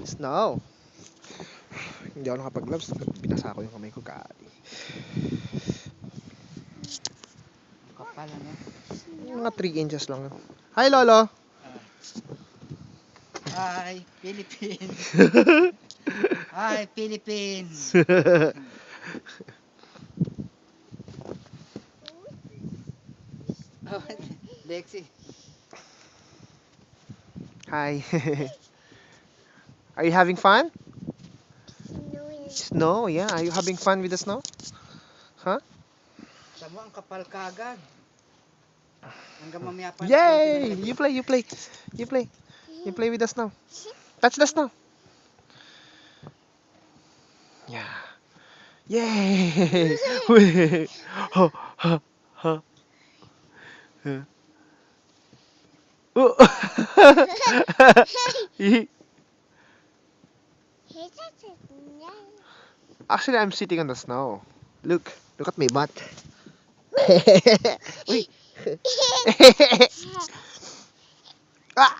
Snow. Hindi ako nakapag-gloves. Binasa ko yung kamay ko kali. Kapal ano? Mga 3 inches lang. Hi, Lolo! Hi, Philippines! Hi, Philippines! Oh, Lexi. Hi. Are you having fun? Snow, yeah. Are you having fun with the snow? Tama, ang kapal kagad. Hanggang mamaya pa. Yay! You play, you play. You play. You play with the snow. Touch the snow. Yeah. Yay! Ha, ha, ha. Oh. Actually, I'm sitting on the snow. Look at my butt. Uy. Ah!